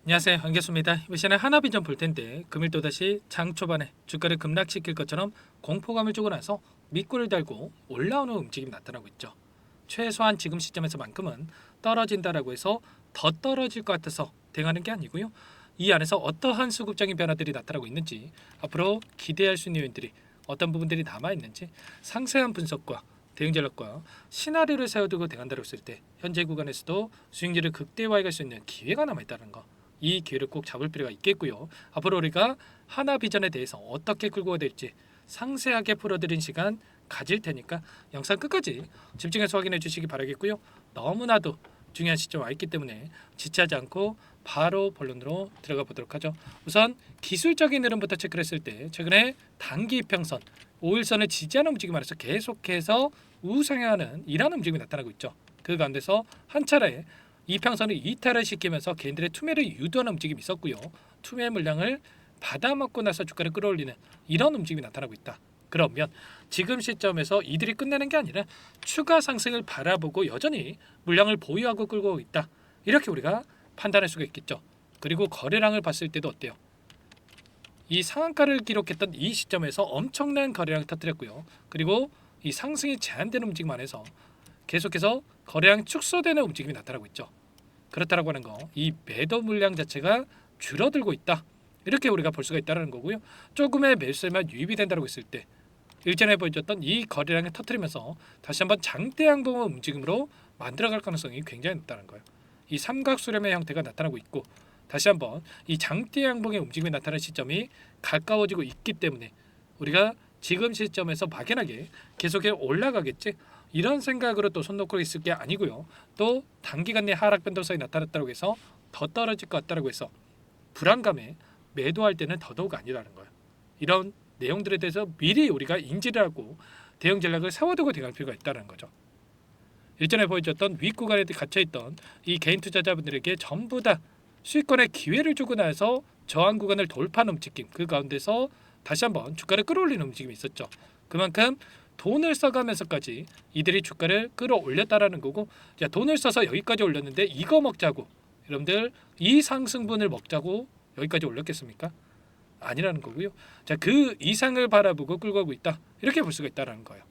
안녕하세요, 안겠습니다. 이번 시간에 하나비전 볼 텐데 금일 또다시 장 초반에 주가를 급락시킬 것처럼 공포감을 주고 나서 밑골을 달고 올라오는 움직임이 나타나고 있죠. 최소한 지금 시점에서만큼은 떨어진다라고 해서 더 떨어질 것 같아서 대응하는 게 아니고요. 이 안에서 어떠한 수급적인 변화들이 나타나고 있는지, 앞으로 기대할 수 있는 요인들이 어떤 부분들이 남아 있는지 상세한 분석과 대응 전략과 시나리오를 세워두고 대응한다고 했을 때 현재 구간에서도 수익률을 극대화할 수 있는 기회가 남아 있다는 거. 이 기회를 꼭 잡을 필요가 있겠고요. 앞으로 우리가 하나 비전에 대해서 어떻게 끌고 가야 될지 상세하게 풀어드린 시간 가질 테니까 영상 끝까지 집중해서 확인해 주시기 바라겠고요. 너무나도 중요한 시점 와 있기 때문에 지체하지 않고 바로 본론으로 들어가 보도록 하죠. 우선 기술적인 흐름부터 체크를 했을 때 최근에 단기 이평선 5일선을 지지하는 움직임 안에서 계속해서 우상향하는 이런 움직임이 나타나고 있죠. 그 가운데서 한 차례 이평선을 이탈을 시키면서 개인들의 투매를 유도하는 움직임이 있었고요. 투매 물량을 받아먹고 나서 주가를 끌어올리는 이런 움직임이 나타나고 있다. 그러면 지금 시점에서 이들이 끝내는 게 아니라 추가 상승을 바라보고 여전히 물량을 보유하고 끌고 있다. 이렇게 우리가 판단할 수가 있겠죠. 그리고 거래량을 봤을 때도 어때요? 이 상한가를 기록했던 이 시점에서 엄청난 거래량을 터뜨렸고요. 그리고 이 상승이 제한되는 움직임 안에서 계속해서 거래량 축소되는 움직임이 나타나고 있죠. 그렇다라고 하는 거, 이 매도 물량 자체가 줄어들고 있다. 이렇게 우리가 볼 수가 있다는 거고요. 조금의 매수에만 유입이 된다고 했을 때 일전에 보여줬던 이 거래량을 터뜨리면서 다시 한번 장대 양봉의 움직임으로 만들어갈 가능성이 굉장히 높다는 거예요. 이 삼각 수렴의 형태가 나타나고 있고 다시 한번 이 장대 양봉의 움직임이 나타나는 시점이 가까워지고 있기 때문에 우리가 지금 시점에서 막연하게 계속해 올라가겠지 이런 생각으로 또 손 놓고 있을 게 아니고요. 또 단기간 내 하락 변동성이 나타났다고 해서 더 떨어질 것 같다고 해서 불안감에 매도할 때는 더더욱 아니라는 거예요. 이런 내용들에 대해서 미리 우리가 인지를 하고 대응 전략을 세워두고 대응할 필요가 있다는 거죠. 일전에 보여줬던 윗구간에 갇혀있던 이 개인 투자자분들에게 전부 다 수익권의 기회를 주고 나서 저항 구간을 돌파하는 움직임, 그 가운데서 다시 한번 주가를 끌어올리는 움직임이 있었죠. 그만큼 돈을 써가면서까지 이들이 주가를 끌어올렸다라는 거고, 자, 돈을 써서 여기까지 올렸는데 이거 먹자고, 여러분들 이 상승분을 먹자고 여기까지 올렸겠습니까? 아니라는 거고요. 자, 그 이상을 바라보고 끌고 가고 있다. 이렇게 볼 수가 있다라는 거예요.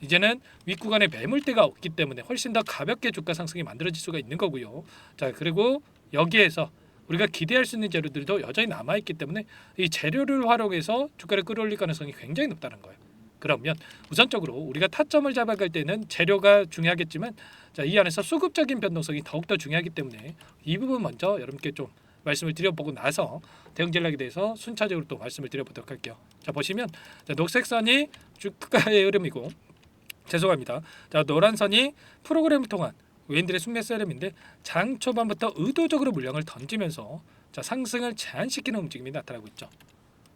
이제는 윗구간에 매물대가 없기 때문에 훨씬 더 가볍게 주가 상승이 만들어질 수가 있는 거고요. 자, 그리고 여기에서 우리가 기대할 수 있는 재료들도 여전히 남아 있기 때문에 이 재료를 활용해서 주가를 끌어올릴 가능성이 굉장히 높다는 거예요. 그러면 우선적으로 우리가 타점을 잡아갈 때는 재료가 중요하겠지만, 자, 이 안에서 수급적인 변동성이 더욱더 중요하기 때문에 이 부분 먼저 여러분께 좀 말씀을 드려보고 나서 대응 전략에 대해서 순차적으로 또 말씀을 드려보도록 할게요. 자, 보시면 자, 녹색 선이 주가의 흐름이고, 죄송합니다. 자, 노란 선이 프로그램을 통한 외인들의 순매수 흐름인데, 장 초반부터 의도적으로 물량을 던지면서 자, 상승을 제한시키는 움직임이 나타나고 있죠.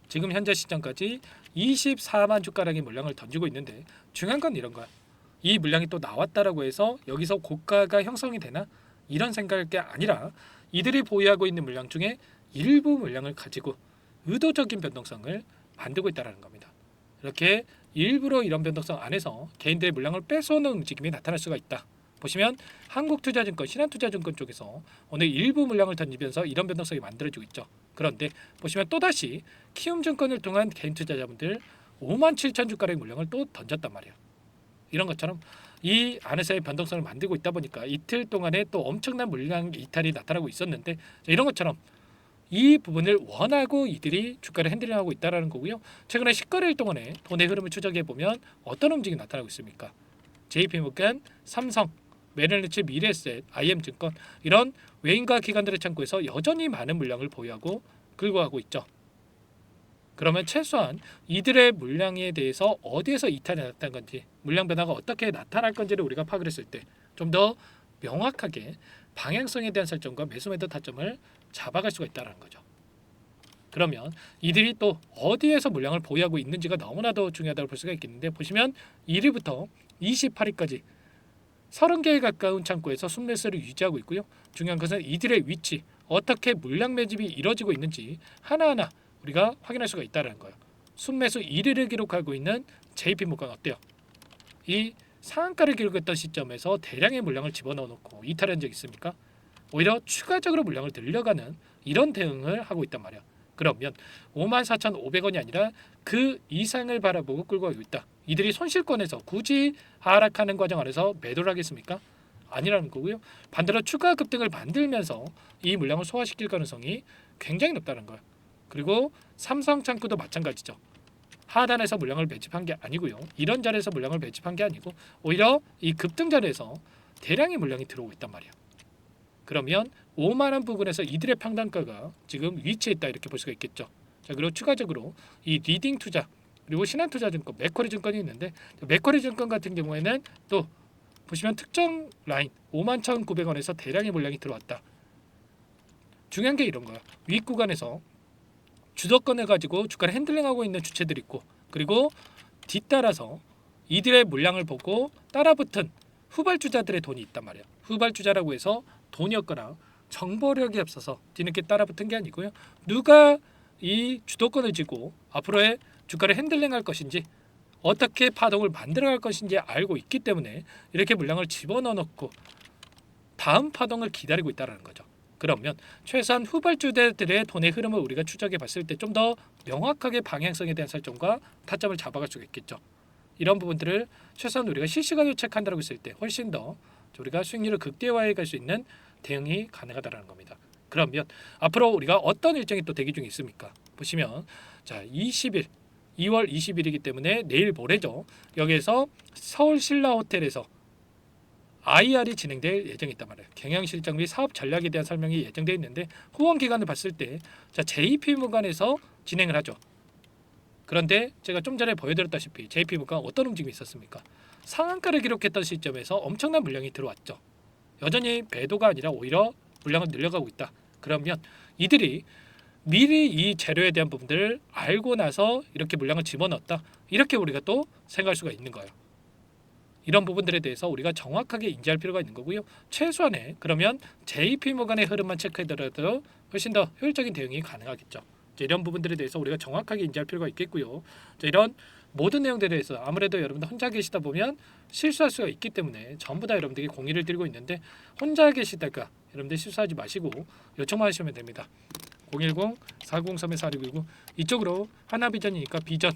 지금 현재 시점까지 24만 주가량의 물량을 던지고 있는데, 중요한 건 이런 거야. 이 물량이 또 나왔다라고 해서 여기서 고가가 형성이 되나? 이런 생각일 게 아니라 이들이 보유하고 있는 물량 중에 일부 물량을 가지고 의도적인 변동성을 만들고 있다는 겁니다. 이렇게 일부러 이런 변동성 안에서 개인들의 물량을 뺏어오는 움직임이 나타날 수가 있다. 보시면 한국투자증권, 신한투자증권 쪽에서 오늘 일부 물량을 던지면서 이런 변동성이 만들어지고 있죠. 그런데 보시면 또다시 키움증권을 통한 개인 투자자분들 5만 7천 주가량의 물량을 또 던졌단 말이에요. 이런 것처럼 이 안에서의 변동성을 만들고 있다 보니까 이틀 동안에 또 엄청난 물량 이탈이 나타나고 있었는데, 이런 것처럼 이 부분을 원하고 이들이 주가를 핸들링하고 있다는 거고요. 최근에 10거래일 동안에 돈의 흐름을 추적해 보면 어떤 움직임이 나타나고 있습니까? JP모건, 삼성, 메릴린치, 미래에셋, IM증권 이런 외인과 기관들의 창구에서 여전히 많은 물량을 보유하고 끌고 가고 있죠. 그러면 최소한 이들의 물량에 대해서 어디에서 이탈이 나타난 건지, 물량 변화가 어떻게 나타날 건지를 우리가 파악을 했을 때 좀 더 명확하게 방향성에 대한 설정과 매수 매도 타점을 잡아갈 수가 있다는 거죠. 그러면 이들이 또 어디에서 물량을 보유하고 있는지가 너무나도 중요하다고 볼 수가 있겠는데, 보시면 1위부터 28위까지 30개에 가까운 창구에서 순매수를 유지하고 있고요. 중요한 것은 이들의 위치, 어떻게 물량 매집이 이루어지고 있는지 하나하나 우리가 확인할 수가 있다는 거예요. 순매수 1위를 기록하고 있는 JP모건 어때요? 이 상한가를 기록했던 시점에서 대량의 물량을 집어넣어 놓고 이탈한 적 있습니까? 오히려 추가적으로 물량을 늘려가는 이런 대응을 하고 있단 말이야. 그러면 54,500원이 아니라 그 이상을 바라보고 끌고 가고 있다. 이들이 손실권에서 굳이 하락하는 과정 안에서 매도를 하겠습니까? 아니라는 거고요. 반대로 추가 급등을 만들면서 이 물량을 소화시킬 가능성이 굉장히 높다는 거예요. 그리고 삼성창구도 마찬가지죠. 하단에서 물량을 매집한 게 아니고요. 이런 자리에서 물량을 매집한 게 아니고 오히려 이 급등 자리에서 대량의 물량이 들어오고 있단 말이야. 그러면 5만 원 부근에서 이들의 평단가가 지금 위치해 있다 이렇게 볼 수가 있겠죠. 자, 그리고 추가적으로 이 리딩 투자 그리고 신한투자증권, 맥쿼리 증권이 있는데 맥쿼리 증권 같은 경우에는 또 보시면 특정 라인 51,900원에서 대량의 물량이 들어왔다. 중요한 게 이런 거야. 위 구간에서 주도권을 가지고 주가를 핸들링하고 있는 주체들이 있고 그리고 뒤따라서 이들의 물량을 보고 따라붙은 후발주자들의 돈이 있단 말이야. 후발주자라고 해서 돈이 없거나 정보력이 없어서 뒤늦게 따라붙은 게 아니고요. 누가 이 주도권을 쥐고 앞으로의 주가를 핸들링할 것인지 어떻게 파동을 만들어갈 것인지 알고 있기 때문에 이렇게 물량을 집어넣어 놓고 다음 파동을 기다리고 있다는 거죠. 그러면 최소한 후발주들의 돈의 흐름을 우리가 추적해 봤을 때 좀 더 명확하게 방향성에 대한 설정과 타점을 잡아갈 수가 있겠죠. 이런 부분들을 최소한 우리가 실시간으로 체크한다고 했을 때 훨씬 더 우리가 수익률을 극대화해 갈 수 있는 대응이 가능하다는 겁니다. 그러면 앞으로 우리가 어떤 일정이 또 대기 중에 있습니까? 보시면 자 20일 2월 20일이기 때문에 내일 모레죠. 여기에서 서울 신라 호텔에서 IR이 진행될 예정이 있단 말이에요. 경영실적 및 사업 전략에 대한 설명이 예정되어 있는데 후원 기간을 봤을 때 자 JP모간에서 진행을 하죠. 그런데 제가 좀 전에 보여드렸다시피 JP모간 어떤 움직임이 있었습니까? 상한가를 기록했던 시점에서 엄청난 물량이 들어왔죠. 여전히 배도가 아니라 오히려 물량을 늘려가고 있다. 그러면 이들이 미리 이 재료에 대한 부분들을 알고 나서 이렇게 물량을 집어넣었다. 이렇게 우리가 또 생각할 수가 있는 거예요. 이런 부분들에 대해서 우리가 정확하게 인지할 필요가 있는 거고요. 최소한의 그러면 JP모간의 흐름만 체크하더라도 훨씬 더 효율적인 대응이 가능하겠죠. 이런 부분들에 대해서 우리가 정확하게 인지할 필요가 있겠고요. 이런 모든 내용들에 대해서 아무래도 여러분들 혼자 계시다 보면 실수할 수가 있기 때문에 전부 다 여러분들이 공의를 드리고 있는데 혼자 계시다가 여러분들 실수하지 마시고 요청만 하시면 됩니다. 010-403-4619 이쪽으로 하나비전이니까 비전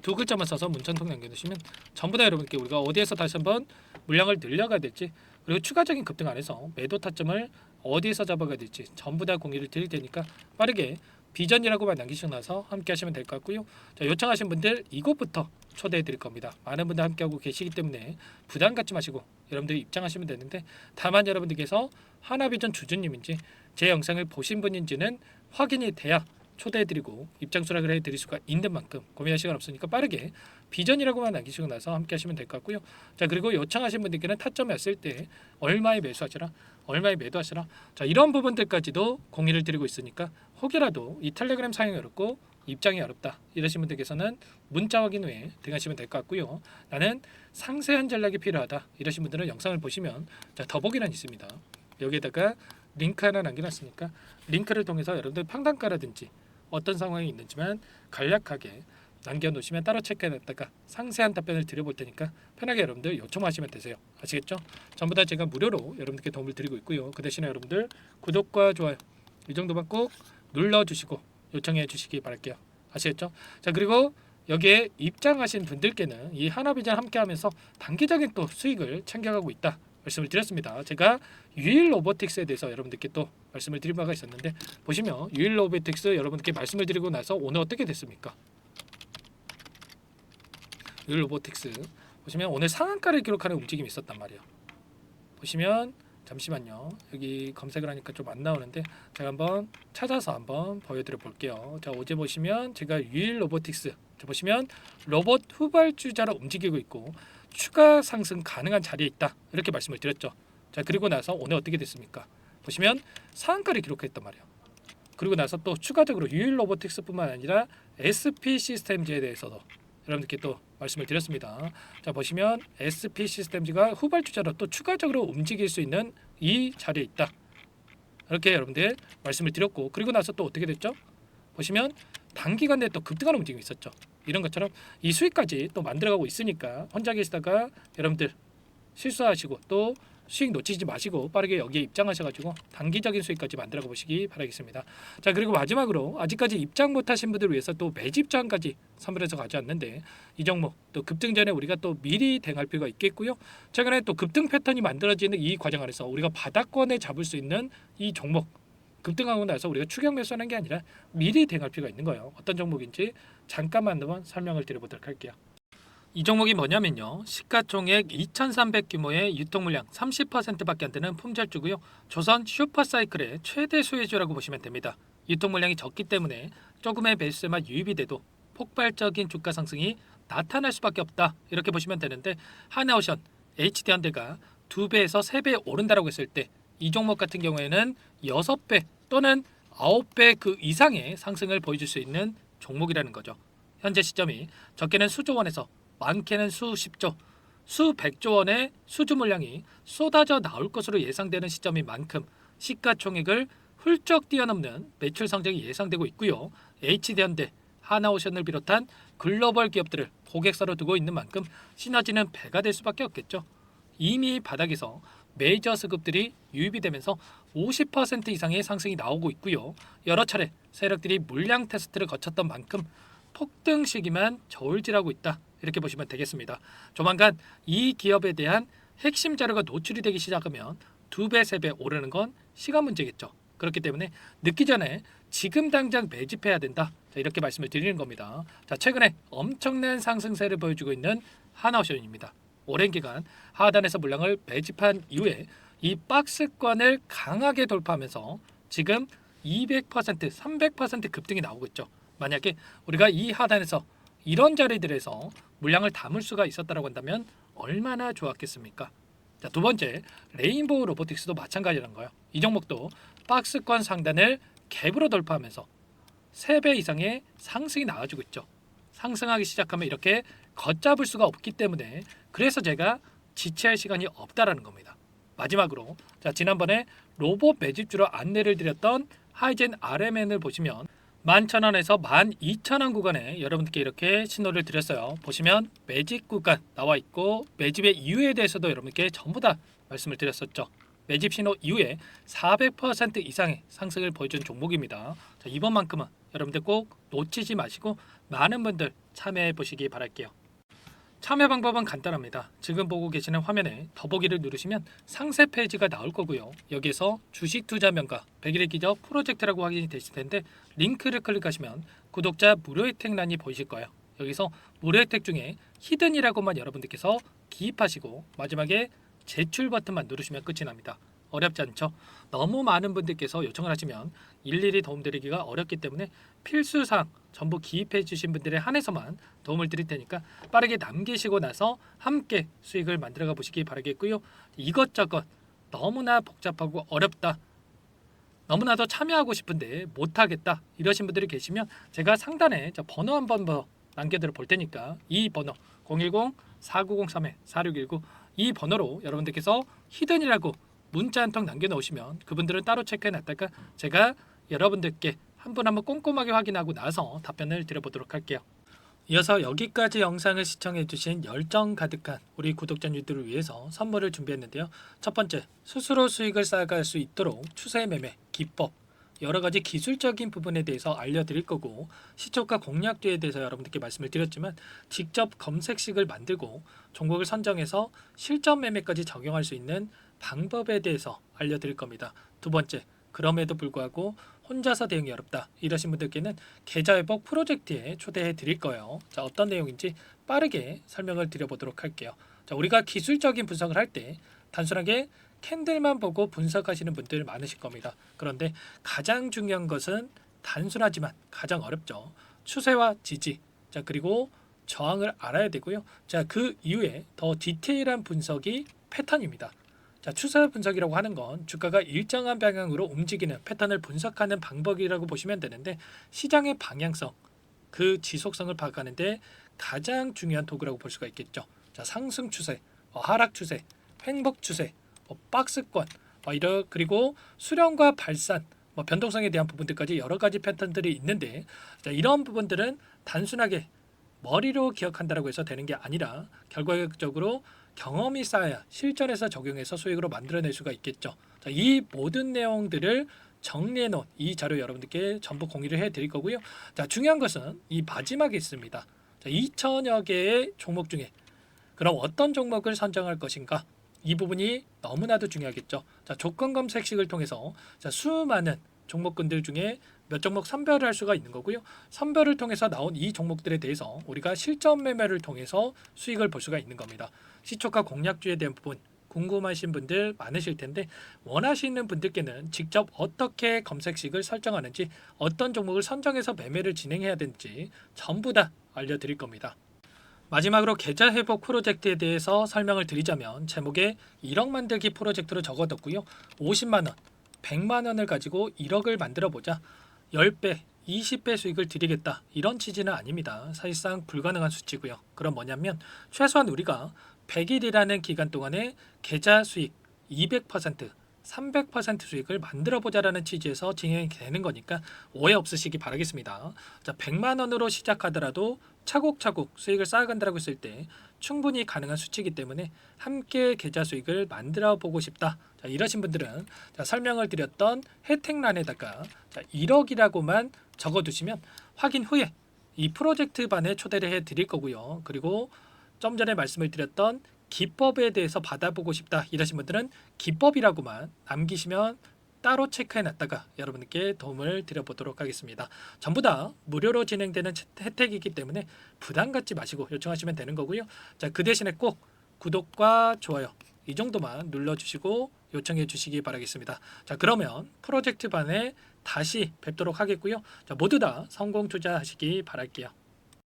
두 글자만 써서 문자통 남겨주시면 전부 다 여러분께 우리가 어디에서 다시 한번 물량을 늘려가야 될지 그리고 추가적인 급등 안에서 매도 타점을 어디에서 잡아가야 될지 전부 다 공유를 드릴 테니까 빠르게 비전이라고만 남기시고 나서 함께 하시면 될 것 같고요. 자, 요청하신 분들 이곳부터 초대해 드릴 겁니다. 많은 분들 함께하고 계시기 때문에 부담 갖지 마시고 여러분들이 입장하시면 되는데 다만 여러분들께서 하나비전 주주님인지 제 영상을 보신 분인지는 확인이 돼야 초대해드리고 입장 수락을 해드릴 수가 있는 만큼 고민할 시간 없으니까 빠르게 비전이라고만 남기시고 나서 함께 하시면 될 것 같고요. 자 그리고 요청하신 분들께는 타점이 왔을 때 얼마에 매수하시라 얼마에 매도하시라 자 이런 부분들까지도 공유를 드리고 있으니까 혹여라도 이 텔레그램 사용이 어렵고 입장이 어렵다 이러신 분들께서는 문자 확인 후에 등하시면 될 것 같고요. 나는 상세한 전략이 필요하다 이러신 분들은 영상을 보시면 자 더보기란 있습니다. 여기에다가 링크 하나 남겨놨으니까 링크를 통해서 여러분들 판단가라든지 어떤 상황이 있는지만 간략하게 남겨놓으시면 따로 체크해놨다가 상세한 답변을 드려볼 테니까 편하게 여러분들 요청하시면 되세요. 아시겠죠? 전부 다 제가 무료로 여러분들께 도움을 드리고 있고요. 그 대신에 여러분들 구독과 좋아요 이 정도만 꼭 눌러주시고 요청해 주시기 바랄게요. 아시겠죠? 자 그리고 여기에 입장하신 분들께는 이 하나비전 함께하면서 단기적인 또 수익을 챙겨가고 있다. 말씀을 드렸습니다. 제가 유일 로보틱스에 대해서 여러분들께 또 말씀을 드린 바가 있었는데 보시면 유일 로보틱스 여러분들께 말씀을 드리고 나서 오늘 어떻게 됐습니까? 유일 로보틱스 보시면 오늘 상한가를 기록하는 움직임이 있었단 말이에요. 보시면 잠시만요. 여기 검색을 하니까 좀 안 나오는데 제가 한번 찾아서 한번 보여드려 볼게요. 자 어제 보시면 제가 유일 로보틱스 자 보시면 로봇 후발주자로 움직이고 있고 추가 상승 가능한 자리에 있다 이렇게 말씀을 드렸죠. 자 그리고 나서 오늘 어떻게 됐습니까? 보시면 상한가를 기록했단 말이에요. 그리고 나서 또 추가적으로 유일 로보틱스뿐만 아니라 SP 시스템즈에 대해서도 여러분들께 또 말씀을 드렸습니다. 자 보시면 SP 시스템즈가 후발주자로 또 추가적으로 움직일 수 있는 이 자리에 있다. 이렇게 여러분들 말씀을 드렸고 그리고 나서 또 어떻게 됐죠? 보시면 단기간 내에 또 급등하는 움직임이 있었죠. 이런 것처럼 이 수익까지 또 만들어가고 있으니까 혼자 계시다가 여러분들 실수하시고 또 수익 놓치지 마시고 빠르게 여기에 입장하셔가지고 단기적인 수익까지 만들어 보시기 바라겠습니다. 자, 그리고 마지막으로 아직까지 입장 못하신 분들을 위해서 또 매집전까지 선물해서 가져왔는데, 이 종목 또 급등 전에 우리가 또 미리 대응할 필요가 있겠고요. 최근에 또 급등 패턴이 만들어지는 이 과정 안에서 우리가 바닥권에 잡을 수 있는 이 종목, 급등하고 나서 우리가 추격 매수하는 게 아니라 미리 대응할 필요가 있는 거예요. 어떤 종목인지 잠깐만 한번 설명을 드려보도록 할게요. 이 종목이 뭐냐면요, 시가총액 2,300 규모의 유통물량 30%밖에 안 되는 품절주고요. 조선 슈퍼사이클의 최대 수혜주라고 보시면 됩니다. 유통물량이 적기 때문에 조금의 매수세만 유입이 돼도 폭발적인 주가 상승이 나타날 수밖에 없다, 이렇게 보시면 되는데, 하나오션, HD현대가 2배에서 3배 오른다라고 했을 때 이 종목 같은 경우에는 6배 또는 9배 그 이상의 상승을 보여줄 수 있는 종목이라는 거죠. 현재 시점이 적게는 수조 원에서 많게는 수십조, 수백조 원의 수주 물량이 쏟아져 나올 것으로 예상되는 시점인 만큼 시가총액을 훌쩍 뛰어넘는 매출 성장이 예상되고 있고요. HD현대, 하나오션을 비롯한 글로벌 기업들을 고객사로 두고 있는 만큼 시너지는 배가 될 수밖에 없겠죠. 이미 바닥에서 메이저 수급들이 유입이 되면서 50% 이상의 상승이 나오고 있고요. 여러 차례 세력들이 물량 테스트를 거쳤던 만큼 폭등 시기만 저울질하고 있다, 이렇게 보시면 되겠습니다. 조만간 이 기업에 대한 핵심 자료가 노출이 되기 시작하면 2배, 3배 오르는 건 시간 문제겠죠. 그렇기 때문에 늦기 전에 지금 당장 매집해야 된다, 자, 이렇게 말씀을 드리는 겁니다. 자, 최근에 엄청난 상승세를 보여주고 있는 하나오션입니다. 오랜 기간 하단에서 물량을 매집한 이후에 이 박스권을 강하게 돌파하면서 지금 200%, 300% 급등이 나오고 있죠. 만약에 우리가 이 하단에서 이런 자리들에서 물량을 담을 수가 있었다고 한다면 얼마나 좋았겠습니까? 자, 두 번째, 레인보우 로보틱스도 마찬가지라는 거예요. 이 종목도 박스권 상단을 갭으로 돌파하면서 3배 이상의 상승이 나와주고 있죠. 상승하기 시작하면 이렇게 걷잡을 수가 없기 때문에, 그래서 제가 지체할 시간이 없다라는 겁니다. 마지막으로, 자, 지난번에 로봇 매집주로 안내를 드렸던 하이젠 RMN을 보시면 11,000원에서 12,000원 구간에 여러분들께 이렇게 신호를 드렸어요. 보시면 매집 구간 나와 있고 매집의 이유에 대해서도 여러분께 전부 다 말씀을 드렸었죠. 매집 신호 이후에 400% 이상의 상승을 보여준 종목입니다. 자, 이번만큼은 여러분들 꼭 놓치지 마시고 많은 분들 참여해 보시기 바랄게요. 참여 방법은 간단합니다. 지금 보고 계시는 화면에 더보기를 누르시면 상세 페이지가 나올 거고요. 여기에서 주식 투자 명가 100일의 기적 프로젝트라고 확인이 되실 텐데, 링크를 클릭하시면 구독자 무료 혜택란이 보이실 거예요. 여기서 무료 혜택 중에 히든이라고만 여러분들께서 기입하시고 마지막에 제출 버튼만 누르시면 끝이 납니다. 어렵지 않죠? 너무 많은 분들께서 요청을 하시면 일일이 도움드리기가 어렵기 때문에 필수사항 전부 기입해 주신 분들에 한해서만 도움을 드릴 테니까 빠르게 남기시고 나서 함께 수익을 만들어가 보시기 바라겠고요. 이것저것 너무나 복잡하고 어렵다, 너무나도 참여하고 싶은데 못하겠다, 이러신 분들이 계시면 제가 상단에 번호 한번 남겨드려 볼 테니까 이 번호 010-4903-4619 이 번호로 여러분들께서 히든이라고 문자 한 통 남겨놓으시면 그분들은 따로 체크해놨다가 제가 여러분들께 한 분 한 분 꼼꼼하게 확인하고 나서 답변을 드려보도록 할게요. 이어서 여기까지 영상을 시청해주신 열정 가득한 우리 구독자님들을 위해서 선물을 준비했는데요. 첫 번째, 스스로 수익을 쌓아갈 수 있도록 추세 매매 기법, 여러 가지 기술적인 부분에 대해서 알려드릴 거고, 시초가 공략주에 대해서 여러분들께 말씀을 드렸지만 직접 검색식을 만들고 종목을 선정해서 실전 매매까지 적용할 수 있는 방법에 대해서 알려드릴 겁니다. 두 번째, 그럼에도 불구하고 혼자서 대응이 어렵다 이러신 분들께는 계좌회복 프로젝트에 초대해 드릴 거예요. 자, 어떤 내용인지 빠르게 설명을 드려보도록 할게요. 자, 우리가 기술적인 분석을 할 때 단순하게 캔들만 보고 분석하시는 분들 많으실 겁니다. 그런데 가장 중요한 것은 단순하지만 가장 어렵죠. 추세와 지지, 자, 그리고 저항을 알아야 되고요. 자, 그 이후에 더 디테일한 분석이 패턴입니다. 자, 추세 분석이라고 하는 건 주가가 일정한 방향으로 움직이는 패턴을 분석하는 방법이라고 보시면 되는데, 시장의 방향성, 그 지속성을 파악하는데 가장 중요한 도구라고 볼 수가 있겠죠. 자, 상승 추세, 하락 추세, 횡복 추세, 박스권, 그리고 수렴과 발산, 변동성에 대한 부분들까지 여러 가지 패턴들이 있는데, 자, 이런 부분들은 단순하게 머리로 기억한다라고 해서 되는 게 아니라 결과적으로 경험이 쌓아야 실전에서 적용해서 수익으로 만들어낼 수가 있겠죠. 자, 이 모든 내용들을 정리해 놓은 이 자료 여러분들께 전부 공유를 해 드릴 거고요. 자, 중요한 것은 이 마지막에 있습니다. 자, 2천여 개의 종목 중에 그럼 어떤 종목을 선정할 것인가? 이 부분이 너무나도 중요하겠죠. 자, 조건 검색식을 통해서 자, 수많은 종목군들 중에 몇 종목 선별을 할 수가 있는 거고요. 선별을 통해서 나온 이 종목들에 대해서 우리가 실전 매매를 통해서 수익을 볼 수가 있는 겁니다. 시초가 공략주에 대한 부분 궁금하신 분들 많으실 텐데 원하시는 분들께는 직접 어떻게 검색식을 설정하는지 어떤 종목을 선정해서 매매를 진행해야 되는지 전부 다 알려드릴 겁니다. 마지막으로 계좌 회복 프로젝트에 대해서 설명을 드리자면 제목에 1억 만들기 프로젝트로 적어뒀고요. 50만 원, 100만 원을 가지고 1억을 만들어 보자. 10배, 20배 수익을 드리겠다. 이런 취지는 아닙니다. 사실상 불가능한 수치고요. 그럼 뭐냐면 최소한 우리가 100일이라는 기간 동안에 계좌 수익 200%, 300% 수익을 만들어 보자라는 취지에서 진행이 되는 거니까 오해 없으시기 바라겠습니다. 자, 100만 원으로 시작하더라도 차곡차곡 수익을 쌓아간다고 했을 때 충분히 가능한 수치이기 때문에 함께 계좌 수익을 만들어 보고 싶다. 자, 이러신 분들은 자, 설명을 드렸던 혜택란에다가 자, 1억이라고만 적어두시면 확인 후에 이 프로젝트 반에 초대를 해 드릴 거고요. 그리고 좀 전에 말씀을 드렸던 기법에 대해서 받아보고 싶다 이러신 분들은 기법이라고만 남기시면 따로 체크해 놨다가 여러분께 도움을 드려보도록 하겠습니다. 전부 다 무료로 진행되는 혜택이기 때문에 부담 갖지 마시고 요청하시면 되는 거고요. 자, 그 대신에 꼭 구독과 좋아요 이 정도만 눌러주시고 요청해 주시기 바라겠습니다. 자, 그러면 프로젝트 반에 다시 뵙도록 하겠고요. 자, 모두 다 성공 투자하시기 바랄게요.